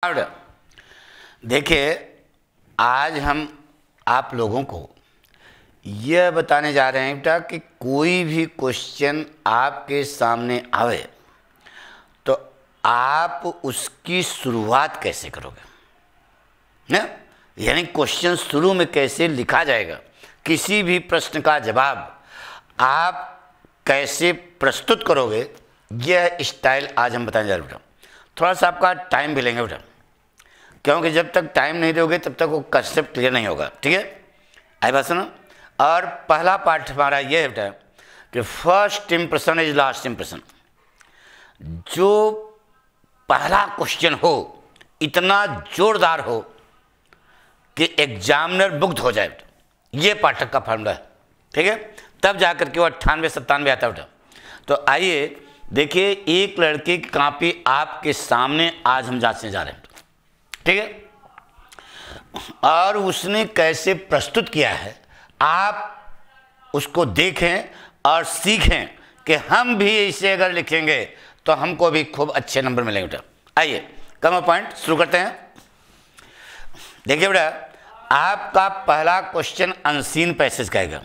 अब देखिए, आज हम आप लोगों को यह बताने जा रहे हैं बेटा कि कोई भी क्वेश्चन आपके सामने आवे तो आप उसकी शुरुआत कैसे करोगे ना, यानी क्वेश्चन शुरू में कैसे लिखा जाएगा, किसी भी प्रश्न का जवाब आप कैसे प्रस्तुत करोगे, यह स्टाइल आज हम बताने जा रहे हैं बेटा। थोड़ा सा आपका टाइम भी लेंगे बेटा, क्योंकि जब तक टाइम नहीं दोगे तब तक वो कंसेप्ट क्लियर नहीं होगा। ठीक है, आई बात सुनो। और पहला पार्ट हमारा ये है बेटा कि first impression is last impression. जो पहला क्वेश्चन हो इतना जोरदार हो कि एग्जामिनर मुग्ध हो जाए, ये पाठक का फॉर्मूला है। ठीक है, तब जाकर के वो 98-97 आता है बेटा। तो आइए देखिए, एक लड़के की कॉपी आपके सामने आज हम जांचने जा रहे हैं। ठीक है, और उसने कैसे प्रस्तुत किया है आप उसको देखें और सीखें कि हम भी इसे अगर लिखेंगे तो हमको भी खूब अच्छे नंबर मिलेंगे बेटा। आइए कम पॉइंट शुरू करते हैं। देखिए बेटा, आपका पहला क्वेश्चन अनसीन पैसेज कहेगा,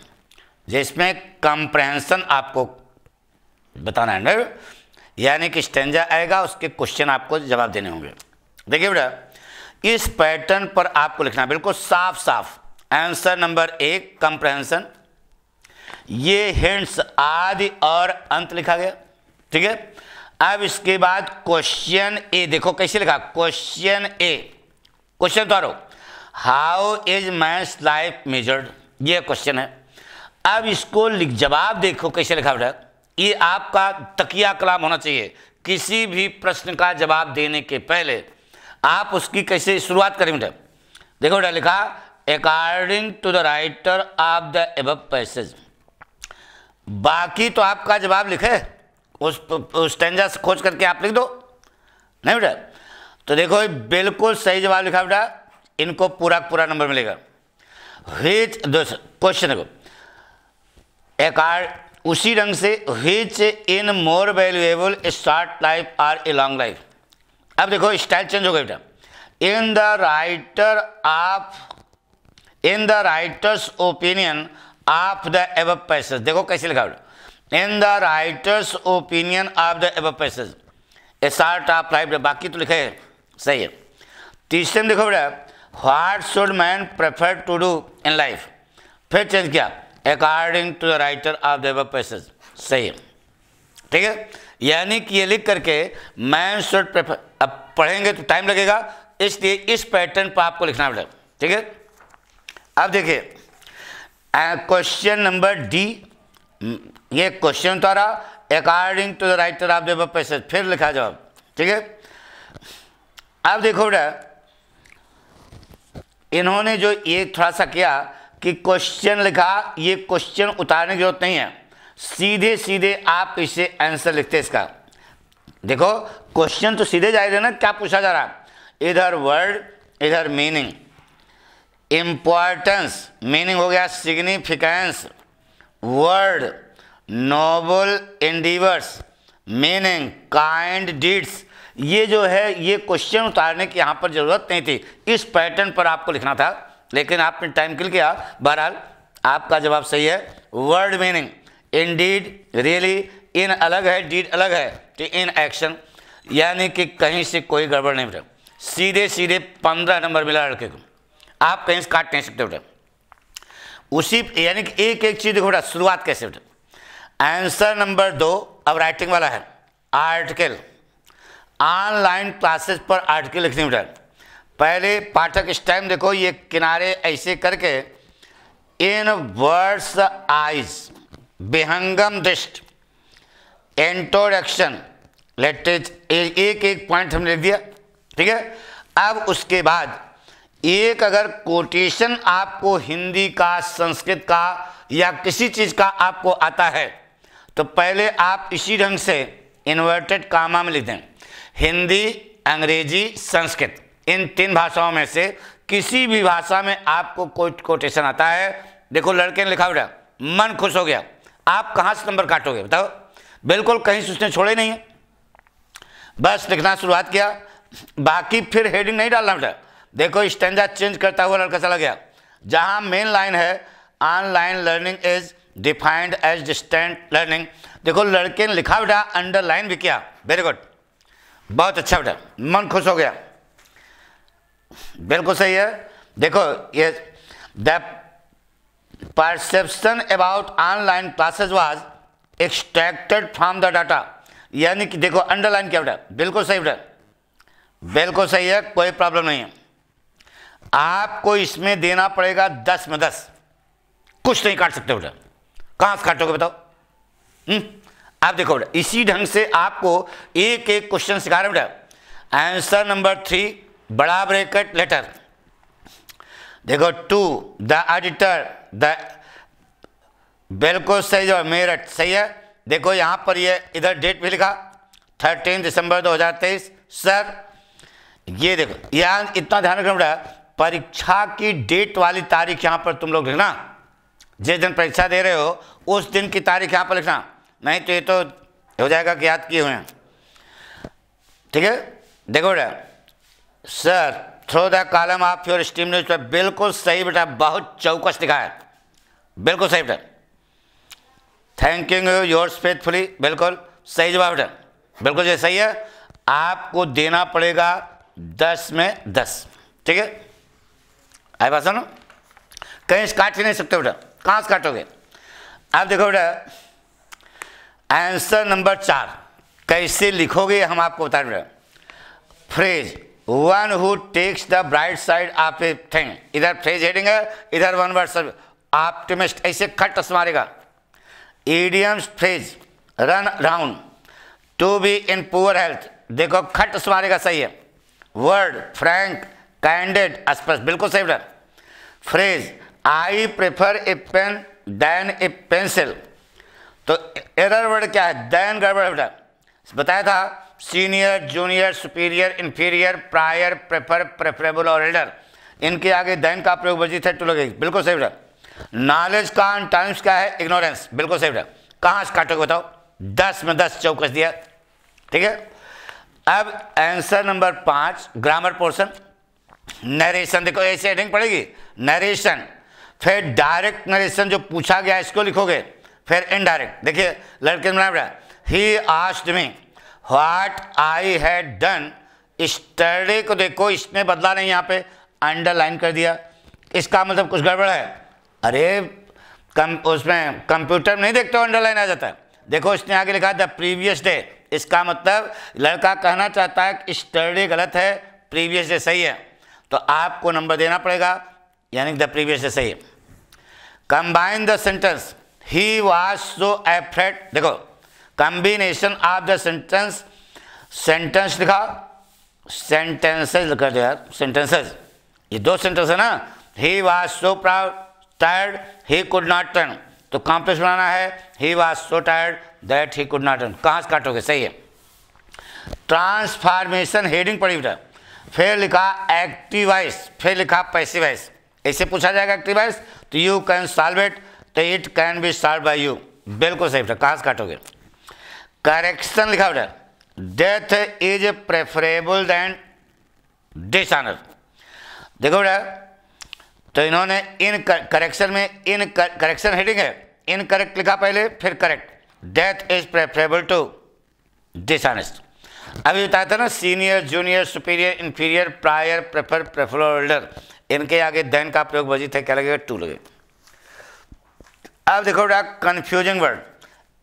जिसमें कंप्रहेंशन आपको बताना है ना, यानी कि स्टेंजा आएगा, उसके क्वेश्चन आपको जवाब देने होंगे। देखिए बेटा, इस पैटर्न पर आपको लिखना है बिल्कुल साफ साफ। आंसर नंबर 1 कंप्रहेंशन, ये हिंट्स आदि और अंत लिखा गया। ठीक है, अब इसके बाद क्वेश्चन ए देखो कैसे लिखा। क्वेश्चन ए, क्वेश्चन तो how is men's life measured, ये क्वेश्चन है। अब इसको जवाब देखो कैसे लिखा बेटा। ये आपका तकिया कलाम होना चाहिए। किसी भी प्रश्न का जवाब देने के पहले आप उसकी कैसे शुरुआत करें बेटा। देखो बेटा, लिखा according to the writer of the above passage. बाकी तो आपका जवाब लिखे, उस स्टैंजा से खोज करके आप लिख दो, नहीं बेटा। तो देखो बिल्कुल सही जवाब लिखा बेटा, इनको पूरा पूरा नंबर मिलेगा। क्वेश्चन देखो उसी रंग से which in more valuable short life or a long life. अब देखो स्टाइल चेंज हो गया बेटा। In the writer's opinion of the above passage, देखो कैसे लिखा बेटा। In the writer's opinion of the above passage a short of life, बाकी तो लिखे सही है। तीसरे में देखो बेटा, what should man prefer to do in life, फिर चेंज किया according to the writer of the above passage, सही है। ठीक है, यानी कि ये लिख करके मैन शुड प्रेफर, अब पढ़ेंगे तो टाइम लगेगा, इसलिए इस पैटर्न पर आपको लिखना पड़ेगा। ठीक है, अब देखिए क्वेश्चन नंबर डी, ये क्वेश्चन तो रहा according to the writer of the above passage, फिर लिखा जवाब। ठीक है, अब देखो बेटा, इन्होंने जो ये थोड़ा सा किया कि क्वेश्चन लिखा, ये क्वेश्चन उतारने की जरूरत नहीं है, सीधे सीधे आप इसे आंसर लिखते इसका। देखो क्वेश्चन तो सीधे जा रहे ना, क्या पूछा जा रहा, इधर वर्ड इधर मीनिंग, इंपॉर्टेंस मीनिंग हो गया, significance word, noble endeavours meaning, kind deeds. ये जो है ये क्वेश्चन उतारने की यहाँ पर जरूरत नहीं थी, इस पैटर्न पर आपको लिखना था, लेकिन आपने टाइम किल किया। बहरहाल आपका जवाब सही है। वर्ड मीनिंग, इंडीड, रियली, इन अलग है, डीड अलग है, तो इन एक्शन, यानी कि कहीं से कोई गड़बड़ नहीं बेटा, सीधे सीधे 15 नंबर मिला लड़के को, आप कहीं से काट नहीं सकते बेटा। उसी यानी कि एक एक चीज़ देखो बेटा, शुरुआत कैसे बेटा। आंसर नंबर 2 अब राइटिंग वाला है, आर्टिकल, ऑनलाइन क्लासेस पर आर्टिकल लिखनी बेटा। पहले पाठक इस टाइम देखो, ये किनारे ऐसे करके, इन वर्ड्स आइज, विहंगम दृष्टि, इंट्रोडक्शन, लेटेज, एक एक पॉइंट हमने लिख दिया। ठीक है, अब उसके बाद एक अगर कोटेशन आपको हिंदी का, संस्कृत का या किसी चीज़ का आपको आता है तो पहले आप इसी ढंग से इन्वर्टेड कामा में लिख दें। हिंदी, अंग्रेजी, संस्कृत, इन 3 भाषाओं में से किसी भी भाषा में आपको कोई कोटेशन आता है, देखो लड़के ने लिखा बेटा, मन खुश हो गया, आप कहाँ से नंबर काटोगे बताओ। बिल्कुल कहीं से उसने छोड़े नहीं है, बस लिखना शुरुआत किया, बाकी फिर हेडिंग नहीं डालना बेटा। देखो स्टैंजा चेंज करता हुआ लड़का चला गया। जहां मेन लाइन है online learning is defined as distant learning, देखो लड़के ने लिखा बेटा, अंडरलाइन भी किया। वेरी गुड, बहुत अच्छा बेटा, मन खुश हो गया, बिल्कुल सही है। देखो ये the perception about online classes was extracted from the data, यानी कि देखो अंडरलाइन किया बेटा, बिल्कुल सही बेटा, बिल्कुल सही है, कोई प्रॉब्लम नहीं है। आपको इसमें देना पड़ेगा 10 में 10, कुछ नहीं काट सकते बेटा। कहां से काटोगे बताओ? आप देखो बेटा, इसी ढंग से आपको एक एक क्वेश्चन सिखा रहे हैं बेटा। आंसर नंबर 3 बड़ा ब्रैकेट लेटर, देखो 2 द एडिटर, द बिल्कुल सही जवाब मेरठ, सही है। देखो यहां पर ये इधर डेट भी लिखा 13 दिसंबर 2023। सर ये देखो, यहाँ इतना ध्यान रखना बेटा, परीक्षा की डेट वाली तारीख यहाँ पर तुम लोग लिखना, जिस दिन परीक्षा दे रहे हो उस दिन की तारीख यहाँ पर लिखना, नहीं तो ये तो हो जाएगा कि याद किए हुए हैं, ठीक है। देखो बेटा, sir through the column of your stream newspaper, बिल्कुल सही बेटा, बहुत चौकस लिखा है, बिल्कुल सही बेटा। थैंक यू योर्स फेथफुली, बिल्कुल सही जवाब बेटा, बिल्कुल ये सही है। आपको देना पड़ेगा 10 में 10, ठीक है। आई बात सुनो, कहीं से काट ही नहीं सकते बेटा, कहाँ से काटोगे? आप देखो बेटा, आंसर नंबर 4 कैसे लिखोगे हम आपको बता रहे बेटा। Phrase one who takes the bright side of a thing, इधर फ्रेज हेडिंग है, इधर वन वर्ड ऑप्टिमिस्ट, ऐसे खट मारेगा। Idioms phrase run round, to be in poor health, देखो खट मारेगा, सही है। वर्ड फ्रैंक कैंडिड स्पष्ट, बिल्कुल सही बेटा। Phrase I prefer a pen than a pencil, तो एरर वर्ड क्या है? देन गड़बड़ बेटा, बताया था senior junior superior inferior prior prefer preferable और एल्डर, इनके आगे देन का प्रयोग वर्जित है, टू लगेगी, बिल्कुल सही बेटा। नॉलेज का टाइम्स क्या है? इग्नोरेंस, बिल्कुल सही बेटा। कहाँ से काटोगे बताओ? 10 में 10 चौकस दिया, ठीक है। अब answer number 5 grammar portion, narration, देखो ऐसे हेडिंग पड़ेगी, नरेशन, फिर डायरेक्ट नरेशन जो पूछा गया इसको लिखोगे, फिर इनडायरेक्ट। देखिए लड़के ने बनाया, he asked me what I had done yesterday, को देखो इसने बदला नहीं, यहाँ पे अंडरलाइन कर दिया, इसका मतलब कुछ गड़बड़ है। अरे उसमें कंप्यूटर में नहीं देखते हो अंडरलाइन आ जाता है, देखो इसने आगे लिखा द प्रीवियस डे, इसका मतलब लड़का कहना चाहता है कि स्टरडे गलत है, प्रीवियस डे सही है, तो आपको नंबर देना पड़ेगा, यानी द प्रीवियस डे सही है। Combine the sentence, he was so afraid, देखो combination of the sentence, sentence लिखा, सेंटेंसेज लिखा यार, सेंटेंसेज, ये 2 सेंटेंस है ना। He was so proud tired he could not turn, तो कॉम्प्लेक्स बनाना है, he was so tired that he could not turn, कहाँ से काटोगे? सही है। ट्रांसफॉर्मेशन हेडिंग पड़ी बेटा, फिर लिखा एक्टिव वॉइस, फिर लिखा पैसिव वॉइस, ऐसे पूछा जाएगा एक्टिव वॉइस, तो यू कैन सॉल्व इट, तो it can be solve by you, बिल्कुल सही बेटा, कहाँ से काटोगे? करेक्शन लिखा बेटा, death is preferable than dishonour, देखो बेटा, तो इन्होंने इन करेक्शन में, इन करेक्शन हेडिंग है, इनकरेक्ट लिखा पहले, फिर correct, death is preferable to dishonest. अभी बताया था ना senior junior superior inferior prior prefer prefer elder, इनके आगे देन का प्रयोग वर्जित है, क्या लगेगा? टू लगेगा। अब देखो बेटा confusing word,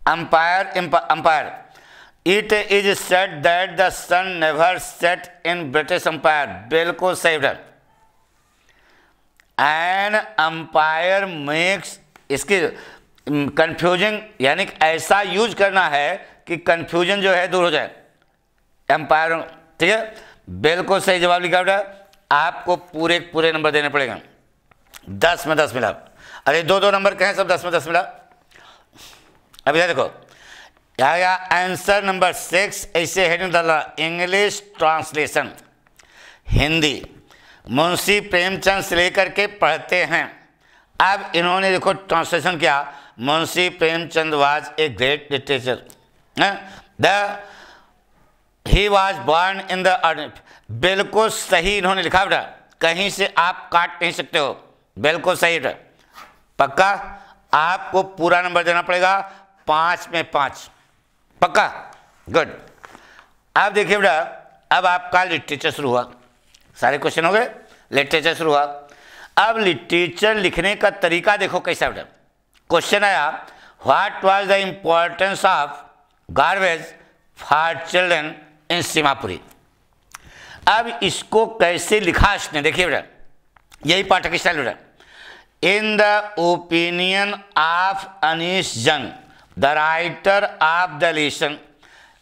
umpire, empire, it is set that the sun never set in British empire, बिल्कुल सही बेटा। एन अंपायर मेक्स, इसकी कंफ्यूजिंग यानी ऐसा यूज करना है कि कंफ्यूजन जो है दूर हो जाए, एम्पायर, ठीक है, बिल्कुल सही जवाब लिखा बेटा। आपको पूरे पूरे नंबर देने पड़ेगा, 10 में 10 मिला। अरे 2-2 नंबर कहें, सब 10 में 10 मिला। अब इधर देखो, आया आंसर नंबर 6, ऐसे हेडिंग डाला, इंग्लिश ट्रांसलेशन, हिंदी मुंशी प्रेमचंद से लेकर के पढ़ते हैं। अब इन्होंने देखो ट्रांसलेशन किया, Munshi Premchand was a great literature, the he was born in the, बिल्कुल सही इन्होंने लिखा बेटा, कहीं से आप काट नहीं सकते हो, बिल्कुल सही बेटा, पक्का। आपको पूरा नंबर देना पड़ेगा, 5 में 5, पक्का, गुड। अब देखिए बेटा, अब आपका लिटरेचर शुरू हुआ, सारे क्वेश्चन हो गए, लिटरेचर शुरू हुआ। अब लिटरेचर लिखने का तरीका देखो कैसा बेटा। क्वेश्चन आया, what was the importance of garbage for children in Seemapuri. अब इसको कैसे लिखा इसने, देखिए बेटा, यही पाठक स्टाइल बेटा। In the opinion of Anees Jung the writer of the lesson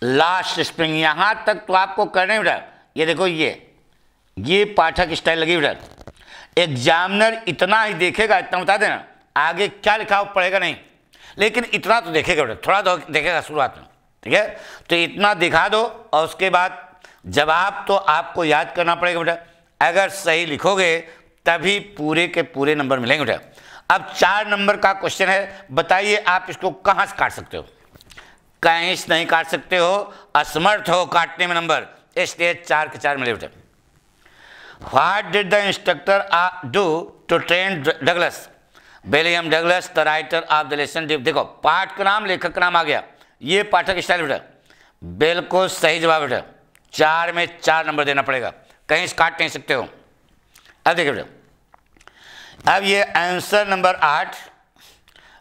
last spring, यहां तक तो आपको करने बेटा। ये देखो, ये पाठक स्टाइल लगी बेटा। एग्जामिनर इतना ही देखेगा, इतना बता देना, आगे क्या लिखा हो पढ़ेगा नहीं, लेकिन इतना तो देखेगा बेटा, थोड़ा तो देखेगा शुरुआत में, ठीक है। तो इतना दिखा दो और उसके बाद जवाब तो आपको याद करना पड़ेगा बेटा। अगर सही लिखोगे तभी पूरे के पूरे नंबर मिलेंगे बेटा। अब 4 नंबर का क्वेश्चन है, बताइए आप इसको कहाँ से काट सकते हो। कहीं से नहीं काट सकते हो, असमर्थ हो काटने में नंबर, इसलिए 4 के 4 मिले बेटा। What did the instructor do to train Douglas, William Douglas the writer of the lesson. देखो, पाठ का नाम, लेखक का नाम आ गया, ये पाठक स्टाइल बेटा, बिल्कुल सही जवाब बेटा। 4 में 4 नंबर देना पड़ेगा, कहीं से काट नहीं सकते हो। अब देखिए बेटा, अब ये answer number 8,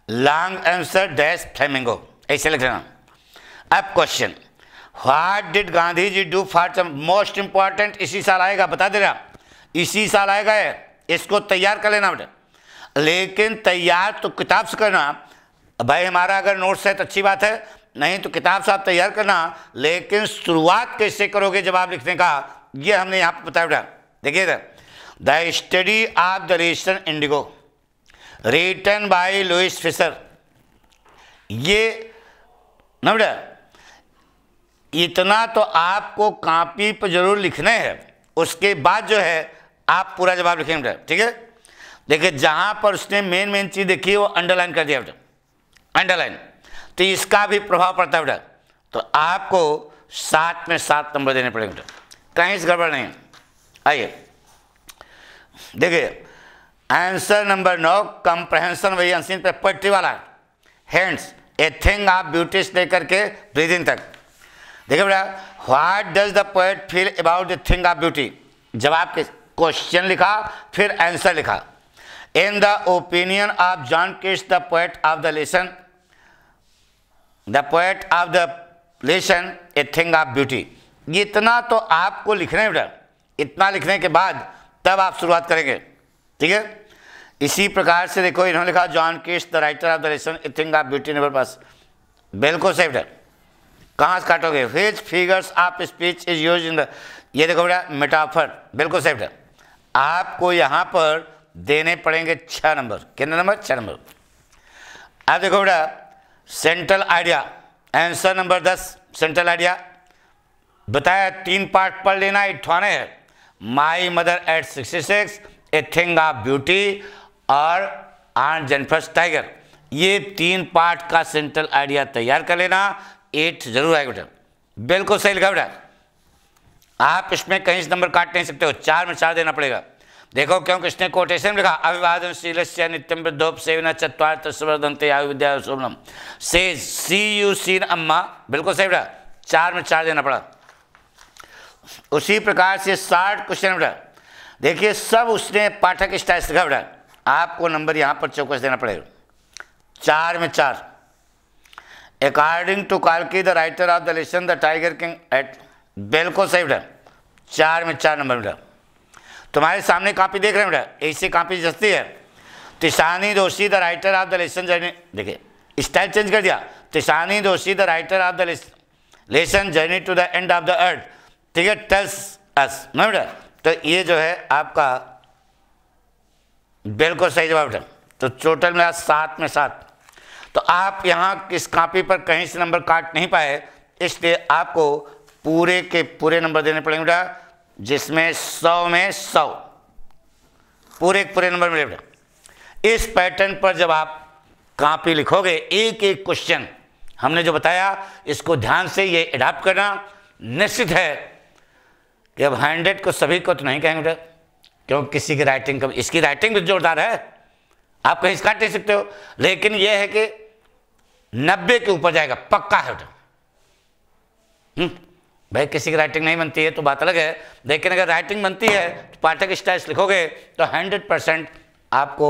long answer dash flamingo, ऐसे लिख लेना। अब question, what did Gandhi ji do for, most important, इसी साल आएगा, बता दे रहा, इसी साल आएगा है, इसको तैयार कर लेना बेटा। लेकिन तैयार तो किताब से करना भाई, हमारा अगर नोट्स है तो अच्छी बात है, नहीं तो किताब से आप तैयार करना। लेकिन शुरुआत कैसे करोगे जवाब लिखने का, ये हमने यहाँ पर बताया बेटा। देखिए, the study of the ration indigo written by Louis Fischer, ये ना बेटा, इतना तो आपको कॉपी पर जरूर लिखना है, उसके बाद जो है आप पूरा जवाब लिखेंगे बेटा, ठीक है। देखिए, जहां पर उसने मेन चीज देखी है वो अंडरलाइन कर दिया बेटा, अंडरलाइन, तो इसका भी प्रभाव पड़ता है बेटा। तो आपको 7 में 7 नंबर देने पड़ेंगे बेटा, कहीं से गड़बड़ नहीं। आइए देखिए, आंसर नंबर 9, कंप्रहेंशन, वही अंशीन पे पट्टी वाला, hands A thing of beauty से लेकर के ब्रीदिंग तक। देखिए बेटा, what does the poet feel about the thing of beauty, जवाब के क्वेश्चन लिखा, फिर आंसर लिखा। इन the opinion of John Keats the poet of the lesson, the poet of the lesson a thing of beauty, इतना तो आपको लिखना है बेटा। इतना लिखने के बाद तब आप शुरुआत करेंगे, ठीक है। इसी प्रकार से देखो, इन्होंने लिखा John Keats the writer of the lesson a thing of beauty, number pass, बिल्कुल सही बेटा। कहाँ से काटोगे, which figures of speech is used in the, ये देखो बेटा, मेटाफर, बिल्कुल सही बेटा। आपको यहाँ पर देने पड़ेंगे 6 नंबर, कितने नंबर, 6 नंबर। अब देखो बेटा, central idea, answer number 10, central idea बताया, 3 पार्ट पढ़ लेना, इठाने है, my mother eight 66, A thing of beauty और आंट जेनिफर टाइगर, ये 3 पार्ट का सेंट्रल आइडिया तैयार कर लेना, 8 जरूर आएगा बेटा, बिल्कुल सही लिखा बेटा। आप इसमें कहीं से नंबर काट नहीं सकते हो, 4 में 4 देना पड़ेगा। देखो, क्योंकि इसने कोटेशन लिखा, अभिवादनशीलस्य नित्यम वृद्धोप सेवना चत्वार संवर्धन्ते आयु विद्या शोभनम से सी यू सीन अम्मा, बिल्कुल सही बेटा, 4 में 4 देना पड़ा। उसी प्रकार से 60 क्वेश्चन बेटा, देखिए सब उसने पाठक स्टाइल लिखा बेटा, आपको नंबर यहाँ पर चौकस देना पड़ेगा, 4 में 4। अकॉर्डिंग टू काल्की the writer of the lesson the tiger king at, बिल्कुल सही बेटा, 4 में 4 नंबर बेटा। तुम्हारे सामने कॉपी देख रहे हैं बेटा, ऐसी कॉपी जस्ती है। Tishani Doshi the writer of the lesson journey, देखिए स्टाइल चेंज कर दिया, Tishani Doshi the writer of the lesson journey to the end of the earth, ठीक है, टेल्स अस, ना बेटा। तो ये जो है आपका बिल्कुल सही जवाब बेटा। तो टोटल में 7 में 7। तो आप यहाँ किस कॉपी पर कहीं से नंबर काट नहीं पाए, इसलिए आपको पूरे के पूरे नंबर देने पड़ेंगे बेटा, जिसमें 100 में 100 पूरे के पूरे नंबर मिले बेटा। इस पैटर्न पर जब आप कॉपी लिखोगे, एक एक क्वेश्चन हमने जो बताया इसको ध्यान से ये अडॉप्ट करना, निश्चित है कि अब 100 को सभी को तो नहीं कहेंगे बेटा, क्योंकि किसी की राइटिंग कम, इसकी राइटिंग भी जोरदार है, आप कहीं काट नहीं सकते हो, लेकिन यह है कि 90 के ऊपर जाएगा पक्का है बेटा। भाई किसी की राइटिंग नहीं बनती है तो बात अलग है, लेकिन अगर राइटिंग बनती है तो पाठक स्टाइल्स लिखोगे तो 100% आपको